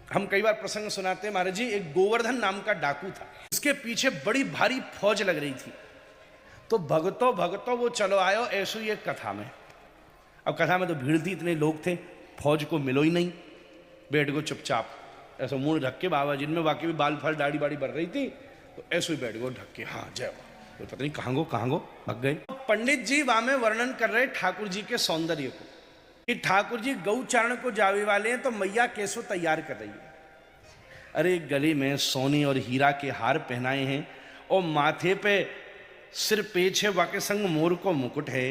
हम कई बार प्रसंग सुनाते हैं महाराज जी, एक गोवर्धन नाम का डाकू था, उसके पीछे बड़ी भारी फौज लग रही थी। तो भगतो भगतो वो चलो आयो, ऐसो ही एक कथा में। अब कथा में तो भीड़ थी, इतने लोग थे, फौज को मिलो ही नहीं। बैठ गो चुपचाप, ऐसा मुंह ढक के, बाबा जिनमें वाकई भी बाल फल दाढ़ी बाड़ी बढ़ रही थी, तो ऐसे ही बैठ गो ढक के, हाँ जय बाबा। तो पता नहीं कहाँ गो भग गए। पंडित जी वहां में वर्णन कर रहे ठाकुर जी के सौंदर्य को, कि ठाकुर जी गौचारण को जावे वाले हैं, तो मैया कैसो तैयार कर रही है। अरे गले में सोने और हीरा के हार पहनाए हैं, और माथे पे सिर पेच है, वाके संग मोर को मुकुट है,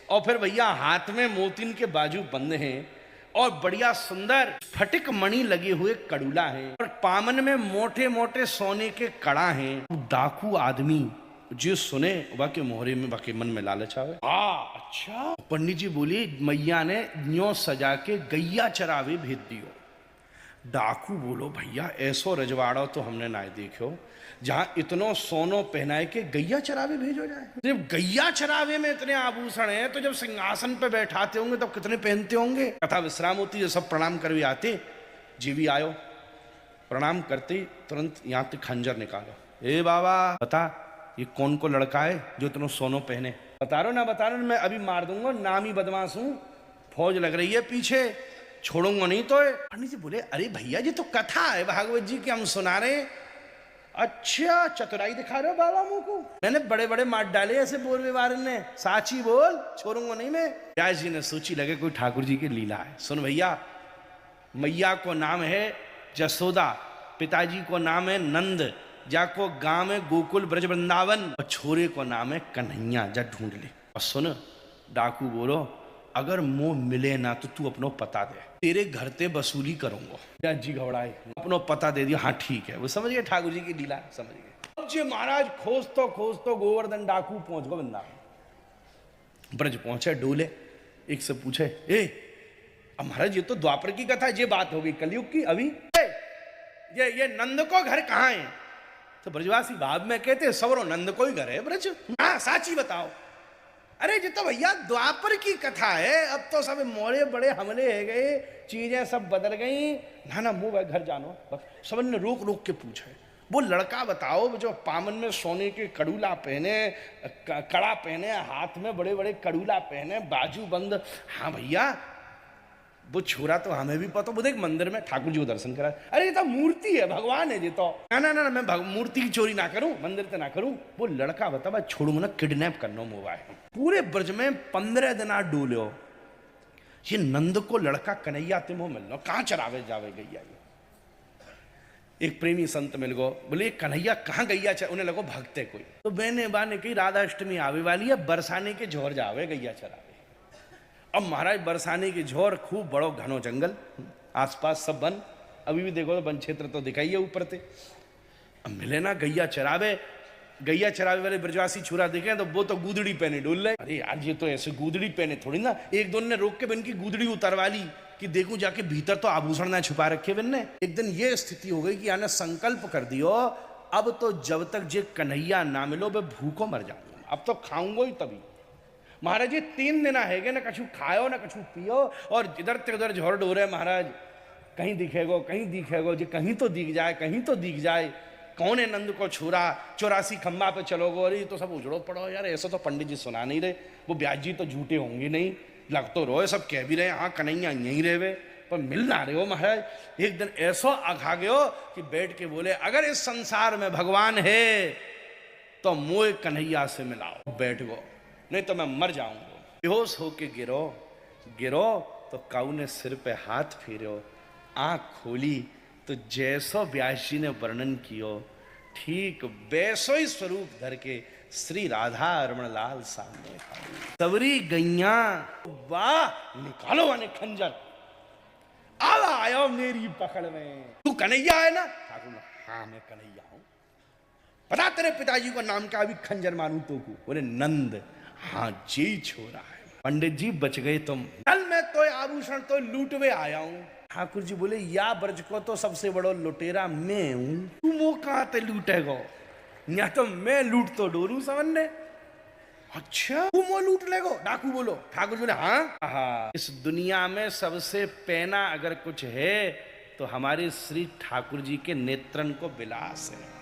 और फिर भैया हाथ में मोतिन के बाजू बंद हैं, और बढ़िया सुंदर फटिक मणि लगे हुए कड़ूला है, और पामन में मोटे मोटे सोने के कड़ा हैं। डाकू आदमी जो सुने वाके मोहरे में, वाके मन में लालच आवे। अच्छा। पंडित जी बोली मैया ने न्यो सजा के गैया चरावे भेज दियो। डाकू बोलो भैया ऐसो रजवाड़ा तो हमने ना देखो, जहां इतनो सोनो पहनाए के गैया चरावे भेजो जाए। जब गैया चरावे में इतने आभूषण हैं, तो जब सिंहासन पे बैठाते होंगे तब कितने पहनते होंगे। कथा विश्राम होती है, सब प्रणाम करवे आते, जीवी आयो, प्रणाम करते तुरंत यहाँ तक खंजर निकालो। ए बाबा बता ये कौन को लड़का है जो इतना सोनो पहने? बता रहा ना बता रहा, मैं अभी मार दूंगा, नाम ही बदमाश हूं, फौज लग रही है पीछे, छोड़ूंगा नहीं। तो पंडित जी बोले अरे भैया जी तो कथा है भागवत जी की, हम सुना रहे। अच्छा चतुराई दिखा रहे हो बाबा मुंह को, मैंने बड़े बड़े मार डाले ऐसे बोल व्यवहार ने, साची बोल, छोड़ूंगा नहीं मैं। व्यास जी ने सोची लगे कोई ठाकुर जी की लीला है। सुन भैया, मैया को नाम है जसोदा, पिताजी को नाम है नंद, जाको गांव में गोकुल ब्रज वृंदावन, और छोरे को नाम है कन्हैया, जा ढूंढ ले। और सुन डाकू बोलो अगर मुंह मिले ना तो तू अपनो पता दे, तेरे घर ते वसूली करूंगा। व्यास जी घबराए, अपनो पता दे दिया। हाँ ठीक है, वो समझ गए ठाकुर जी की लीला, समझ गए। अब जी महाराज खोज तो गोवर्धन डाकू पहुंच गो वृंदावन। ब्रज पहुंचे, डोले, एक से पूछे ए अब महाराज ये तो द्वापर की कथा है, ये बात होगी कलयुग की। अभी ये नंद को घर कहाँ है? तो ब्रजवासी बाद में कहते सवरो नंद को ही घर है ब्रज। हाँ साची बताओ। अरे ये तो भैया द्वापर की कथा है, अब तो सब मोरे बड़े हमले है गए, चीजें सब बदल गई। ना मुंह घर जानो। सब ने रोक रोक के पूछे, वो लड़का बताओ जो पामन में सोने के कड़ूला पहने, कड़ा पहने, हाथ में बड़े बड़े कड़ूला पहने, बाजू बंद। हाँ भैया वो छोरा तो हमें भी पता, वो देख मंदिर में ठाकुर जी को दर्शन करा। अरे ये तो मूर्ति है, भगवान है ये तो। ना मैं मूर्ति की चोरी ना करूं, मंदिर से ना करूं। वो लड़का बता मैं छोड़ूंगा ना, किडनैप करना मोबाइल। पूरे ब्रज में 15 दिन डोले हो, ये नंद को लड़का कन्हैया तिमो मिलना, कहां चरावे जावे गैया। एक प्रेमी संत मिल गो, बोले कन्हैया कहाँ गैया चरा, उन्हें लगो भगते कोई। तो बहने बाने की राधाष्टमी आवे वाली है, बरसाने के झोर जावे गैया चरावे। अब महाराज बरसाने की झोर, खूब बड़ो घनो जंगल, आसपास सब वन, अभी भी देखो तो वन क्षेत्र तो दिखाई है ऊपर से। अब मिले ना गैया चरावे वाले ब्रजवासी छुरा देखे तो वो तो गूदड़ी पहने डोल रहे। अरे यार ये तो ऐसे गूदड़ी पहने थोड़ी ना, एक दो ने रोक के बन की गूदड़ी उतरवा ली कि देखूं जाके भीतर तो आभूषण ना छुपा रखे बन ने। एक दिन ये स्थिति हो गई कि यानी संकल्प कर दियो अब तो जब तक जे कन्हैया ना मिलो मैं भूखो मर जाऊंगा, अब तो खाऊंगा ही तभी। महाराज ये 3 दिन है ना कछु खाओ ना कछु पियो, और इधर से उधर झोर डोरे महाराज, कहीं दिखेगो कहीं दिखेगो, जी कहीं तो दिख जाए कहीं तो दिख जाए। कौन है नंद को छुरा, 84 खंबा पे चलोगो। अरे ये तो सब उजड़ो पड़ो यार, ऐसा तो पंडित जी सुना नहीं रहे, वो ब्याज जी तो झूठे होंगे नहीं, लग तो रो सब कह भी रहे हाँ कन्हैया यहीं रहे, पर मिल ना रहे हो महाराज। एक दिन ऐसो आखा गयो कि बैठ के बोले अगर इस संसार में भगवान है तो मोए कन्हैया से मिलाओ। बैठ गो नहीं तो मैं मर जाऊंगा। बेहोश होके गिरो तो काऊ ने सिर पे हाथ फेरो, आंख खोली तो जैसो व्यास जी ने वर्णन कियो ठीक वैसो ही स्वरूप धर के श्री राधा रमण लाल सामने सबरी गैया। वाह निकालो वाने खंजर, आवा आयो मेरी पकड़ में। तू कन्हैया है ना? ठाकुर हाँ मैं कन्हैया हूं। बता तेरे पिताजी का नाम क्या, अभी खंजर मारूं तो को। बोले नंद। हाँ जी छोरा है। पंडित जी बच गए तुम, कल मैं तो आभूषण तो लूटवे आया हूं। ठाकुर जी बोले या ब्रज को तो सबसे बड़ो लुटेरा मैं हूं, तू वो कहां ते लूटेगो, या तो मैं लूट तो डोरू समझने। अच्छा तू वो लूट लेगो? डाकू बोलो। ठाकुर बोले हाँ। इस दुनिया में सबसे पहना अगर कुछ है तो हमारे श्री ठाकुर जी के नेत्रन को विलास है।